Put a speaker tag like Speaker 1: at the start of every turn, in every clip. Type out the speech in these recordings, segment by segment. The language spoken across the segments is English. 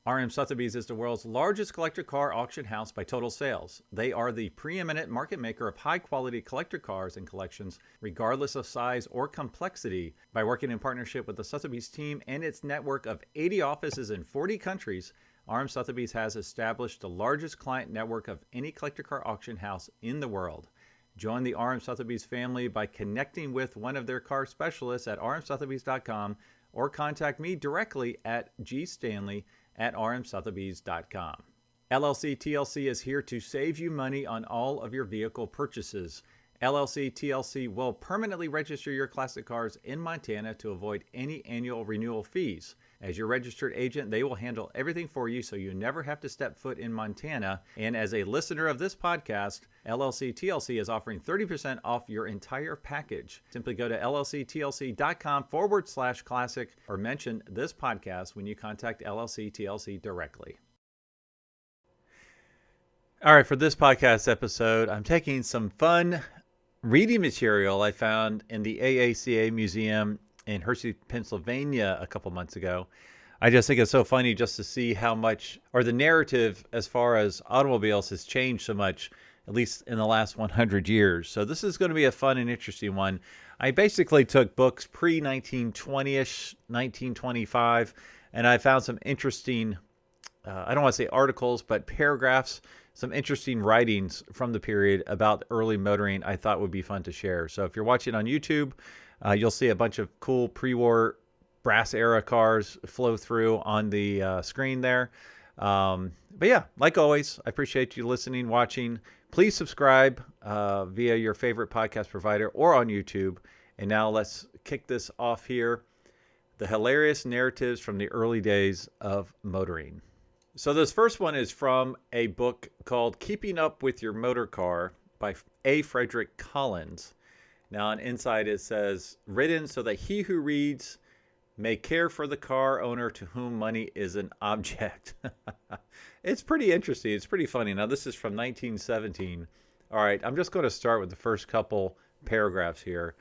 Speaker 1: RM Sotheby's is the world's largest collector car auction house by total sales. They are the preeminent market maker of high-quality collector cars and collections, regardless of size or complexity. By working in partnership with the Sotheby's team and its network of 80 offices in 40 countries, RM Sotheby's has established the largest client network of any collector car auction house in the world. Join the RM Sotheby's family by connecting with one of their car specialists at rmsotheby's.com or contact me directly at gstanley@rmsotheby's.com. LLC TLC is here to save you money on all of your vehicle purchases. LLC TLC will permanently register your classic cars in Montana to avoid any annual renewal fees. As your registered agent, they will handle everything for you so you never have to step foot in Montana. And as a listener of this podcast, LLC TLC is offering 30% off your entire package. Simply go to llctlc.com/classic or mention this podcast when you contact LLC TLC directly. All right, for this podcast episode, I'm taking some fun reading material I found in the AACA Museum in Hershey, Pennsylvania a couple months ago. I just think it's so funny just to see how much, or the narrative as far as automobiles has changed so much, at least in the last 100 years. So this is going to be a fun and interesting one. I basically took books pre-1920-ish, 1925, and I found some interesting, I don't want to say articles, but paragraphs, some interesting writings from the period about early motoring I thought would be fun to share. So if you're watching on YouTube, you'll see a bunch of cool pre-war brass era cars flow through on the screen there. But yeah, like always, I appreciate you listening, watching. Please subscribe via your favorite podcast provider or on YouTube. And now let's kick this off here. The hilarious narratives from the early days of motoring. So this first one is from a book called Keeping Up with Your Motor Car by A. Frederick Collins. Now on inside it says, written so that he who reads may care for the car owner to whom money is an object. It's pretty interesting. It's pretty funny. Now this is from 1917. All right, I'm just going to start with the first couple paragraphs here.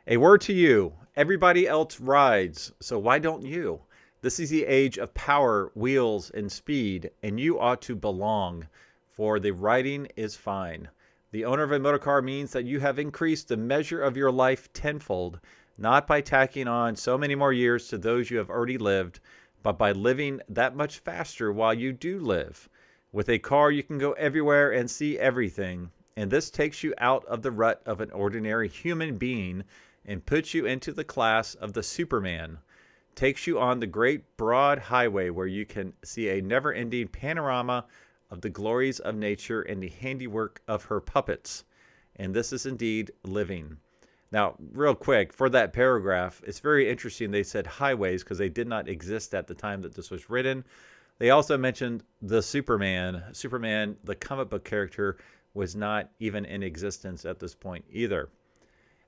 Speaker 1: A word to you. Everybody else rides, so why don't you? This is the age of power, wheels, and speed, and you ought to belong, for the riding is fine. The owner of a motor car means that you have increased the measure of your life tenfold, not by tacking on so many more years to those you have already lived, but by living that much faster while you do live. With a car, you can go everywhere and see everything, and this takes you out of the rut of an ordinary human being and puts you into the class of the Superman. Takes you on the great broad highway where you can see a never-ending panorama of the glories of nature and the handiwork of her puppets. And this is indeed living. Now, real quick, for that paragraph, it's very interesting. They said highways because they did not exist at the time that this was written. They also mentioned the Superman. Superman, the comic book character, was not even in existence at this point either.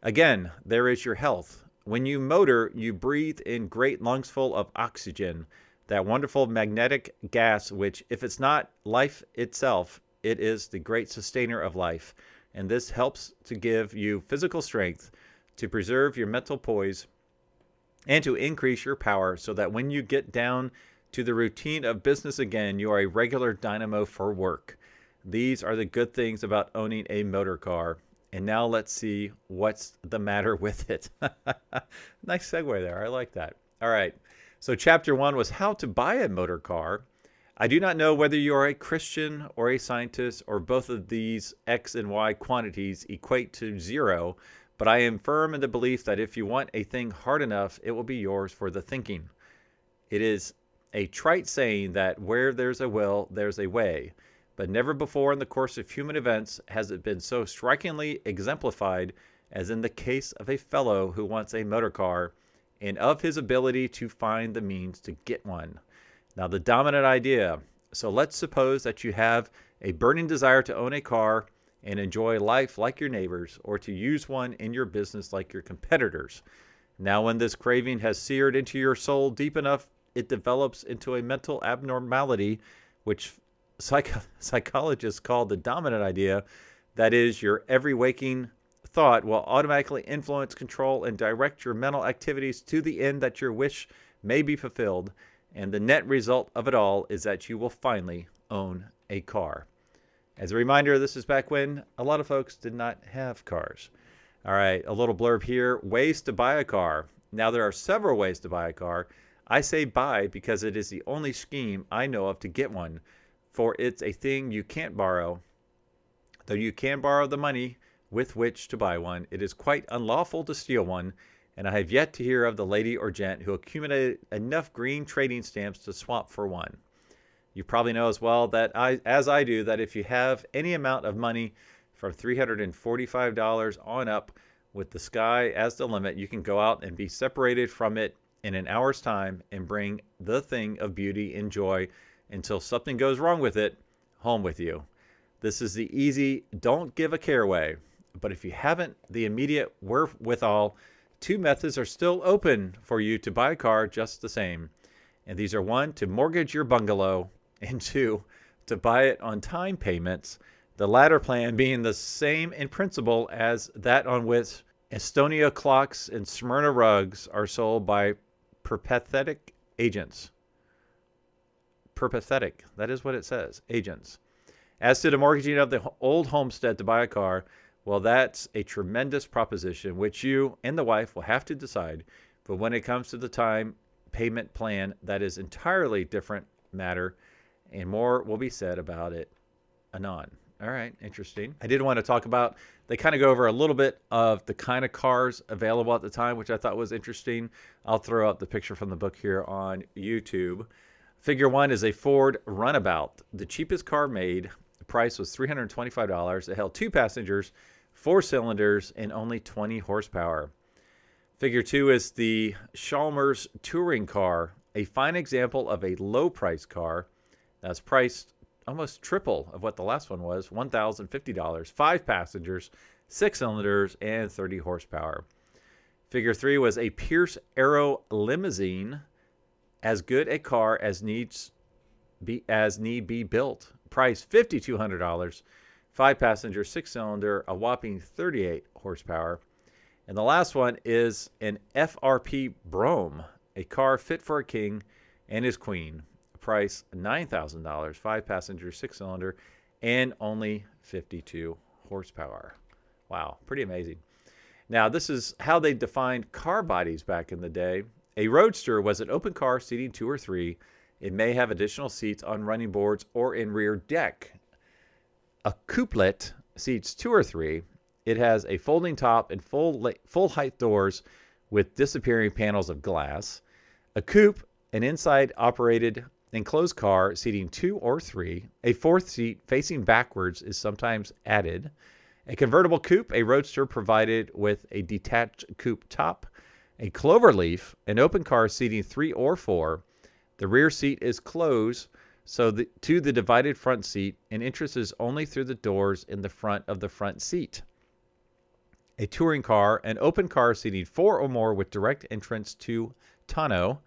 Speaker 1: Again, there is your health. When you motor, you breathe in great lungs full of oxygen, that wonderful magnetic gas which, if it's not life itself, it is the great sustainer of life. And this helps to give you physical strength, to preserve your mental poise, and to increase your power so that when you get down to the routine of business again, you are a regular dynamo for work. These are the good things about owning a motor car. And now let's see what's the matter with it. Nice segue there. I like that. All right. So chapter 1 was how to buy a motor car. I do not know whether you are a Christian or a scientist or both of these X and Y quantities equate to zero, but I am firm in the belief that if you want a thing hard enough, it will be yours for the thinking. It is a trite saying that where there's a will, there's a way. But never before in the course of human events has it been so strikingly exemplified as in the case of a fellow who wants a motor car and of his ability to find the means to get one. Now, the dominant idea. So let's suppose that you have a burning desire to own a car and enjoy life like your neighbors, or to use one in your business like your competitors. Now, when this craving has seared into your soul deep enough, it develops into a mental abnormality, which psychologists call the dominant idea. That is, your every waking thought will automatically influence, control, and direct your mental activities to the end that your wish may be fulfilled. And the net result of it all is that you will finally own a car. As a reminder, this is back when a lot of folks did not have cars. All right, a little blurb here. Ways to buy a car. Now, there are several ways to buy a car. I say buy because it is the only scheme I know of to get one, for it's a thing you can't borrow. Though you can borrow the money with which to buy one, it is quite unlawful to steal one, and I have yet to hear of the lady or gent who accumulated enough green trading stamps to swap for one. You probably know as well that as I do, that if you have any amount of money from $345 on up with the sky as the limit, you can go out and be separated from it in an hour's time and bring the thing of beauty and joy until something goes wrong with it home with you. This is the easy, don't give a care way. But if you haven't the immediate wherewithal, two methods are still open for you to buy a car just the same. And these are: one, to mortgage your bungalow, and two, to buy it on time payments. The latter plan being the same in principle as that on which Estonia clocks and Smyrna rugs are sold by peripatetic agents. Peripatetic, that is what it says, agents. As to the mortgaging of the old homestead to buy a car, well, that's a tremendous proposition which you and the wife will have to decide. But when it comes to the time payment plan, that is entirely different matter, and more will be said about it anon. All right, interesting. I did want to talk about, they kind of go over a little bit of the kind of cars available at the time, which I thought was interesting. I'll throw up the picture from the book here on YouTube. Figure 1 is a Ford Runabout, the cheapest car made. The price was $325. It held 2 passengers, 4 cylinders, and only 20 horsepower. Figure 2 is the Chalmers touring car, a fine example of a low-price car that's priced almost triple of what the last one was, $1,050, 5 passengers, 6 cylinders, and 30 horsepower. Figure 3 was a Pierce Arrow limousine, as good a car as need be built. Price $5,200, 5 passenger, 6 cylinder, a whopping 38 horsepower. And the last one is an FRP Brougham, a car fit for a king and his queen. Price $9,000, 5 passenger, 6 cylinder, and only 52 horsepower. Wow, pretty amazing. Now, this is how they defined car bodies back in the day. A roadster was an open car seating 2 or 3. It may have additional seats on running boards or in rear deck. A couplet seats 2 or 3. It has a folding top and full height doors with disappearing panels of glass. A coupe, an inside operated enclosed car seating 2 or 3. A 4th seat facing backwards is sometimes added. A convertible coupe, a roadster provided with a detached coupe top. A cloverleaf, an open car seating 3 or 4. The rear seat is closed to the divided front seat, and entrance is only through the doors in the front of the front seat. A touring car, an open car seating 4 or more with direct entrance to tonneau.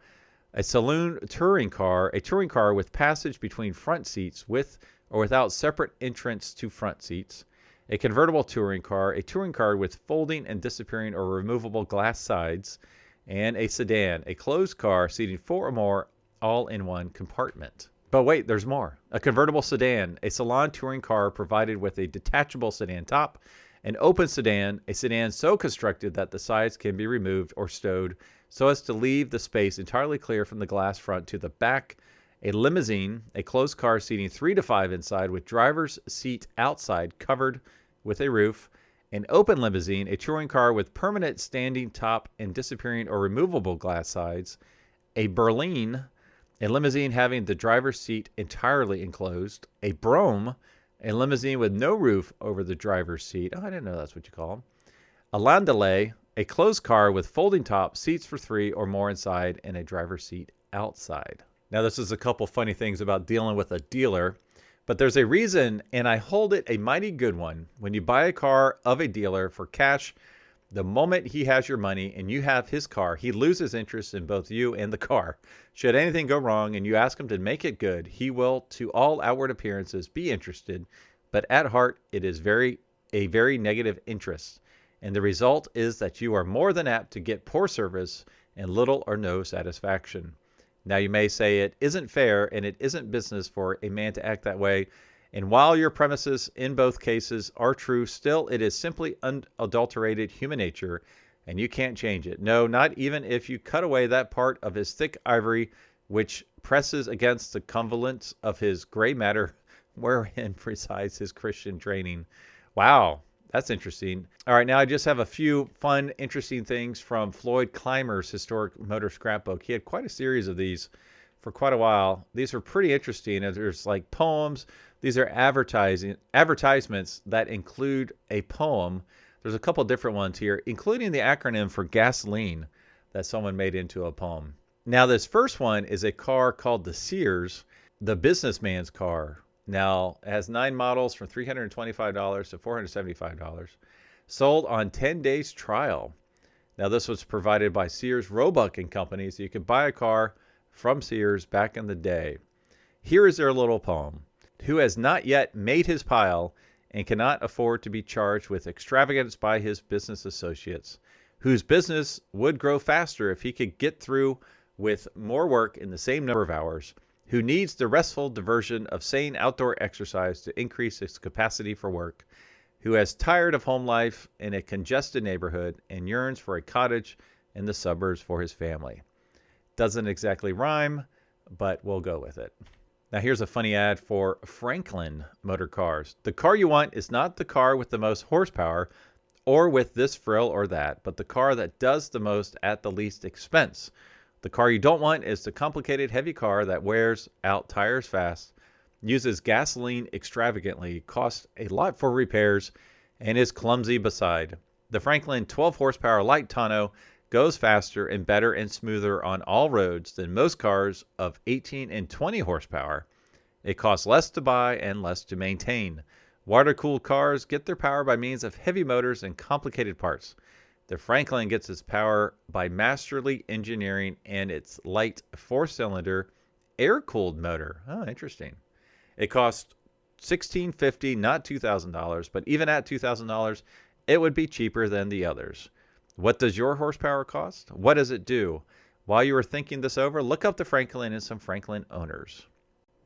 Speaker 1: A saloon touring car, a touring car with passage between front seats with or without separate entrance to front seats. A convertible touring car, a touring car with folding and disappearing or removable glass sides. And a sedan, a closed car seating 4 or more, all in one compartment. But wait, there's more. A convertible sedan, a salon touring car provided with a detachable sedan top. An open sedan, a sedan so constructed that the sides can be removed or stowed so as to leave the space entirely clear from the glass front to the back. A limousine, a closed car seating 3 to 5 inside with driver's seat outside covered with a roof. An open limousine, a touring car with permanent standing top and disappearing or removable glass sides. A berline, a limousine having the driver's seat entirely enclosed. A brougham, a limousine with no roof over the driver's seat. Oh, I didn't know that's what you call them. A landaulet, a closed car with folding top, seats for 3 or more inside, and a driver's seat outside. Now, this is a couple funny things about dealing with a dealer, but there's a reason, and I hold it a mighty good one. When you buy a car of a dealer for cash, the moment he has your money and you have his car, he loses interest in both you and the car. Should anything go wrong and you ask him to make it good, he will, to all outward appearances, be interested, but at heart, it is a very negative interest. And the result is that you are more than apt to get poor service and little or no satisfaction. Now, you may say it isn't fair and it isn't business for a man to act that way. And while your premises in both cases are true, still it is simply unadulterated human nature, and you can't change it. No, not even if you cut away that part of his thick ivory which presses against the convolutes of his gray matter wherein resides his Christian training. Wow, that's interesting. All right, now I just have a few fun, interesting things from Floyd Clymer's Historic Motor Scrapbook. He had quite a series of these for quite a while. These are pretty interesting. There's like poems. These are advertisements that include a poem. There's a couple different ones here, including the acronym for gasoline that someone made into a poem. Now, this first one is a car called the Sears, the businessman's car. Now, it has 9 models from $325 to $475, sold on 10 days trial. Now, this was provided by Sears, Roebuck and Company, so you could buy a car from Sears back in the day. Here is their little poem. Who has not yet made his pile and cannot afford to be charged with extravagance by his business associates, whose business would grow faster if he could get through with more work in the same number of hours, who needs the restful diversion of sane outdoor exercise to increase his capacity for work, who has tired of home life in a congested neighborhood and yearns for a cottage in the suburbs for his family. Doesn't exactly rhyme, but we'll go with it. Now, here's a funny ad for Franklin Motor Cars. The car you want is not the car with the most horsepower or with this frill or that, but the car that does the most at the least expense. The car you don't want is the complicated, heavy car that wears out tires fast, uses gasoline extravagantly, costs a lot for repairs, and is clumsy beside. The Franklin 12 horsepower light tonneau goes faster and better and smoother on all roads than most cars of 18 and 20 horsepower. It costs less to buy and less to maintain. Water-cooled cars get their power by means of heavy motors and complicated parts. The Franklin gets its power by masterly engineering and its light 4-cylinder air-cooled motor. Oh, interesting. It costs $1,650, not $2,000, but even at $2,000, it would be cheaper than the others. What does your horsepower cost? What does it do? While you are thinking this over, look up the Franklin and some Franklin owners.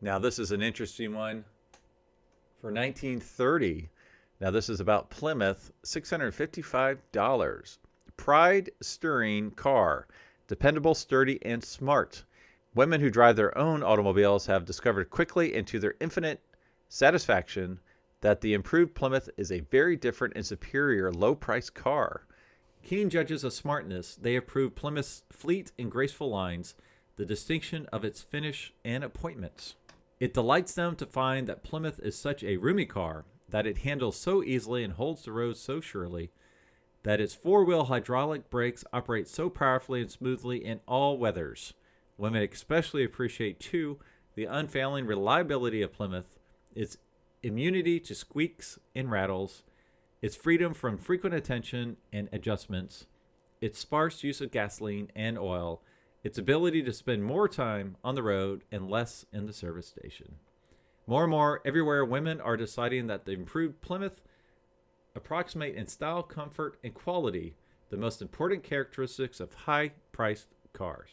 Speaker 1: Now, this is an interesting one. For 1930, now this is about Plymouth, $655. Pride stirring car, dependable, sturdy, and smart. Women who drive their own automobiles have discovered quickly and to their infinite satisfaction that the improved Plymouth is a very different and superior low-priced car. Keen judges of smartness, they approve Plymouth's fleet and graceful lines, the distinction of its finish and appointments. It delights them to find that Plymouth is such a roomy car, that it handles so easily and holds the road so surely, that its 4-wheel hydraulic brakes operate so powerfully and smoothly in all weathers. Women especially appreciate, too, the unfailing reliability of Plymouth, its immunity to squeaks and rattles, its freedom from frequent attention and adjustments, its sparse use of gasoline and oil, its ability to spend more time on the road and less in the service station. More and more, everywhere, women are deciding that the improved Plymouth approximate in style, comfort, and quality the most important characteristics of high-priced cars.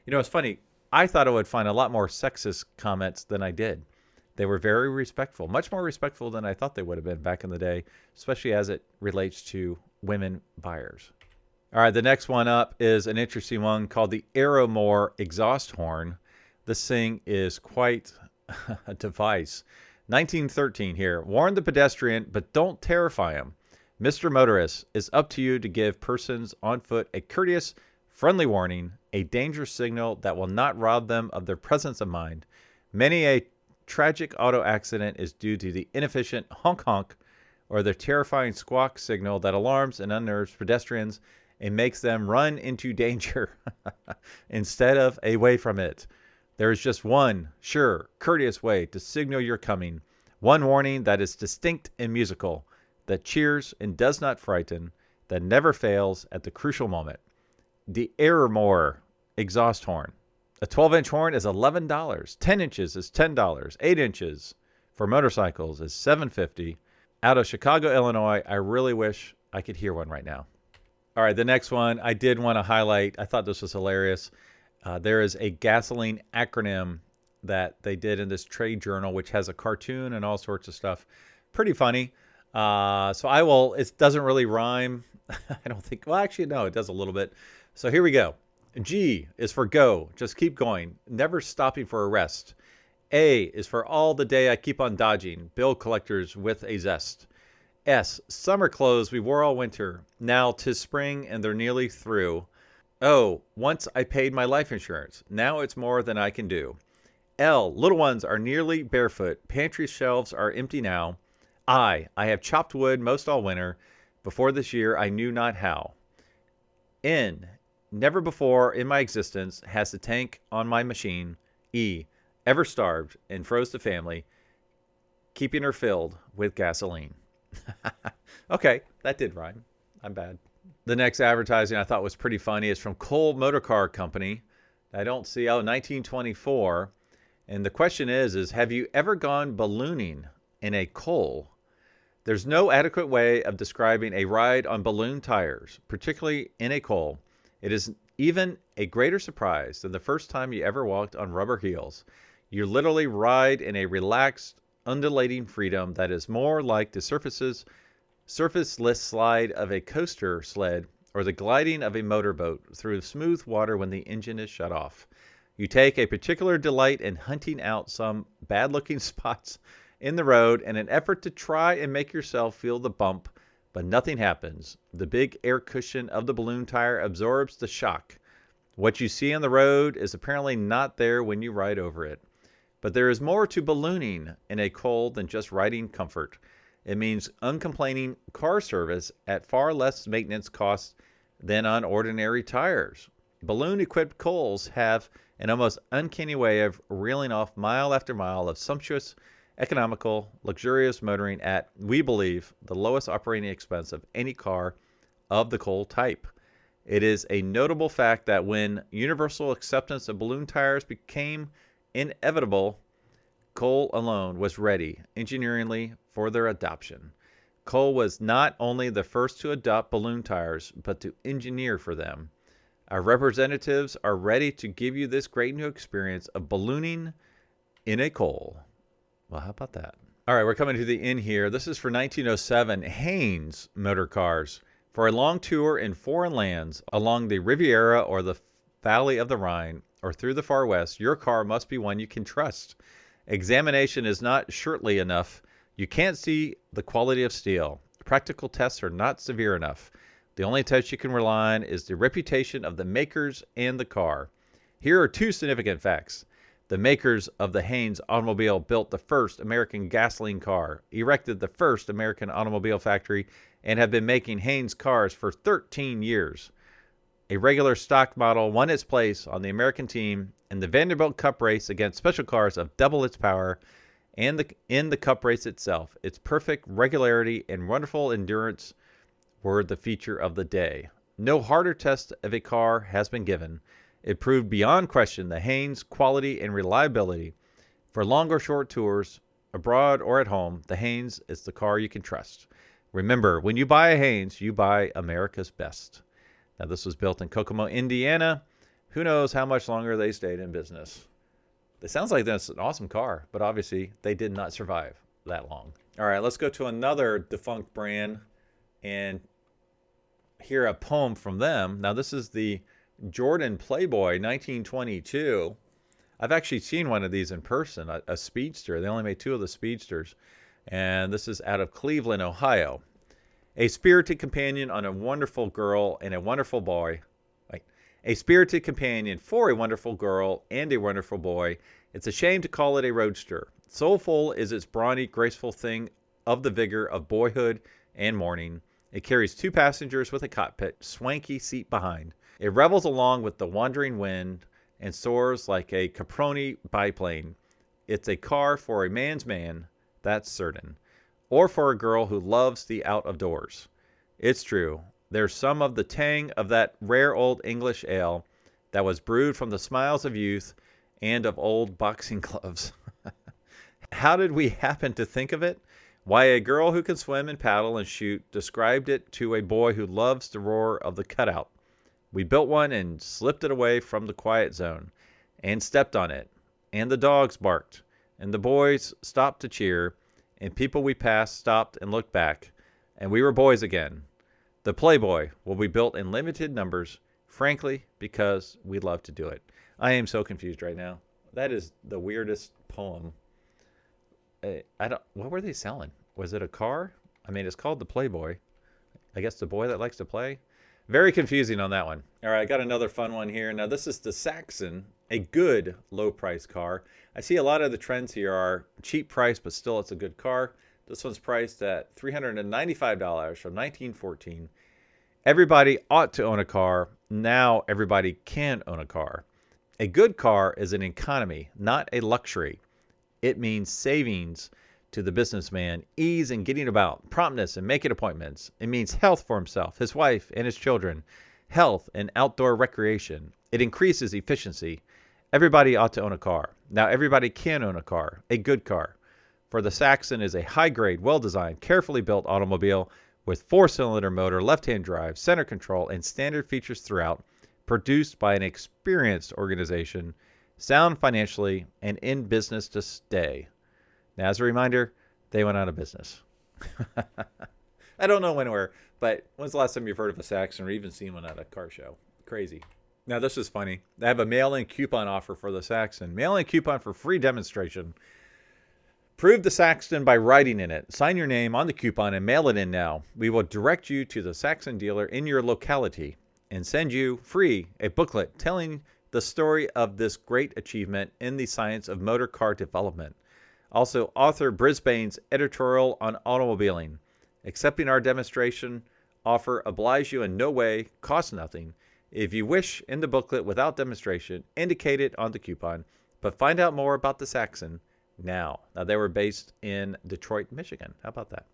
Speaker 1: You know, it's funny. I thought I would find a lot more sexist comments than I did. They were very respectful, much more respectful than I thought they would have been back in the day, especially as it relates to women buyers. All right, the next one up is an interesting one called the Aeromore exhaust horn. This thing is quite a device. 1913 here. Warn the pedestrian, but don't terrify him. Mr. Motorist, it's up to you to give persons on foot a courteous, friendly warning, a dangerous signal that will not rob them of their presence of mind. Many a tragic auto accident is due to the inefficient honk-honk or the terrifying squawk signal that alarms and unnerves pedestrians and makes them run into danger instead of away from it. There is just one, sure, courteous way to signal your coming, one warning that is distinct and musical, that cheers and does not frighten, that never fails at the crucial moment. The Aeromore exhaust horn. A 12-inch horn is $11. 10 inches is $10. 8 inches for motorcycles is $7.50. Out of Chicago, Illinois, I really wish I could hear one right now. All right, the next one I did want to highlight. I thought this was hilarious. There is a gasoline acronym that they did in this trade journal, which has a cartoon and all sorts of stuff. Pretty funny. So I will, it doesn't really rhyme. I don't think, well, actually, no, it does a little bit. So here we go. G is for go. Just keep going. Never stopping for a rest. A is for all the day I keep on dodging. Bill collectors with a zest. S, summer clothes we wore all winter. Now 'tis spring and they're nearly through. O, once I paid my life insurance. Now it's more than I can do. L, little ones are nearly barefoot. Pantry shelves are empty now. I have chopped wood most all winter. Before this year I knew not how. N, never before in my existence has the tank on my machine. E, ever starved and froze the family, keeping her filled with gasoline. Okay, that did rhyme. I'm bad. The next advertising I thought was pretty funny is from Cole Motor Car Company. I don't see, 1924. And the question is have you ever gone ballooning in a Cole? There's no adequate way of describing a ride on balloon tires, particularly in a Cole. It is even a greater surprise than the first time you ever walked on rubber heels. You literally ride in a relaxed, undulating freedom that is more like the surfaceless slide of a coaster sled or the gliding of a motorboat through smooth water when the engine is shut off. You take a particular delight in hunting out some bad-looking spots in the road in an effort to try and make yourself feel the bump, but nothing happens. The big air cushion of the balloon tire absorbs the shock. What you see on the road is apparently not there when you ride over it. But there is more to ballooning in a Cole than just riding comfort. It means uncomplaining car service at far less maintenance costs than on ordinary tires. Balloon-equipped Coles have an almost uncanny way of reeling off mile after mile of sumptuous, economical, luxurious motoring at, we believe, the lowest operating expense of any car of the Cole type. It is a notable fact that when universal acceptance of balloon tires became inevitable, Cole alone was ready, engineeringly, for their adoption. Cole was not only the first to adopt balloon tires, but to engineer for them. Our representatives are ready to give you this great new experience of ballooning in a Cole. Well, how about that? All right, we're coming to the end here. This is for 1907 Haynes Motor Cars. For a long tour in foreign lands along the Riviera or the Valley of the Rhine or through the far west, your car must be one you can trust. Examination is not shortly enough. You can't see the quality of steel. Practical tests are not severe enough. The only test you can rely on is the reputation of the makers and the car. Here are two significant facts. The makers of the Haynes automobile built the first American gasoline car, erected the first American automobile factory, and have been making Haynes cars for 13 years. A regular stock model won its place on the American team in the Vanderbilt Cup race against special cars of double its power, and in the Cup race itself. Its perfect regularity and wonderful endurance were the feature of the day. No harder test of a car has been given. It proved beyond question the Haynes quality and reliability. For long or short tours, abroad or at home, the Haynes is the car you can trust. Remember, when you buy a Haynes, you buy America's best. Now, this was built in Kokomo, Indiana. Who knows how much longer they stayed in business. It sounds like that's an awesome car, but obviously they did not survive that long. All right, let's go to another defunct brand and hear a poem from them. Now, this is the Jordan Playboy 1922. I've actually seen one of these in person, a Speedster. They only made two of the Speedsters. And this is out of Cleveland, Ohio. A spirited companion on a wonderful girl and a wonderful boy. A spirited companion for a wonderful girl and a wonderful boy. It's a shame to call it a roadster. Soulful is its brawny, graceful thing of the vigor of boyhood and morning. It carries two passengers with a cockpit, swanky seat behind. It revels along with the wandering wind and soars like a Caproni biplane. It's a car for a man's man, that's certain, or for a girl who loves the out of doors. It's true. There's some of the tang of that rare old English ale that was brewed from the smiles of youth and of old boxing gloves. How did we happen to think of it? Why, a girl who can swim and paddle and shoot described it to a boy who loves the roar of the cutout. We built one and slipped it away from the quiet zone and stepped on it. And the dogs barked. And the boys stopped to cheer. And people we passed stopped and looked back. And we were boys again. The Playboy will be built in limited numbers, frankly, because we love to do it. I am so confused right now. That is the weirdest poem. What were they selling? Was it a car? I mean, it's called the Playboy. I guess the boy that likes to play. Very confusing on that one. All right, I got another fun one here. Now, this is the Saxon, a good low-price car. I see a lot of the trends here are cheap price, but still it's a good car. This one's priced at $395 from 1914. Everybody ought to own a car. Now everybody can own a car. A good car is an economy, not a luxury. It means savings to the businessman, ease in getting about, promptness in making appointments. It means health for himself, his wife, and his children, health and outdoor recreation. It increases efficiency. Everybody ought to own a car. Now everybody can own a car, a good car. For the Saxon is a high-grade, well-designed, carefully built automobile with 4-cylinder motor, left-hand drive, center control, and standard features throughout, produced by an experienced organization, sound financially, and in business to stay. Now, as a reminder, they went out of business. I don't know when or where, but when's the last time you've heard of a Saxon or even seen one at a car show? Crazy. Now, this is funny. They have a mail-in coupon offer for the Saxon. Mail-in coupon for free demonstration. Prove the Saxon by writing in it. Sign your name on the coupon and mail it in now. We will direct you to the Saxon dealer in your locality and send you free a booklet telling the story of this great achievement in the science of motor car development. Also, author Brisbane's editorial on automobiling. Accepting our demonstration offer obliges you in no way, costs nothing. If you wish in the booklet without demonstration, indicate it on the coupon. But find out more about the Saxon now. Now, they were based in Detroit, Michigan. How about that?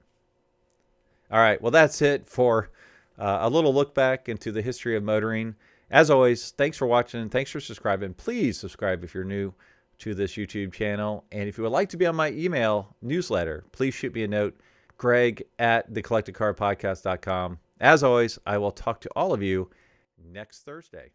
Speaker 1: All right. Well, that's it for a little look back into the history of motoring. As always, thanks for watching. Thanks for subscribing. Please subscribe if you're new to this YouTube channel. And if you would like to be on my email newsletter, please shoot me a note, greg@thecollectedcarpodcast.com. As always, I will talk to all of you next Thursday.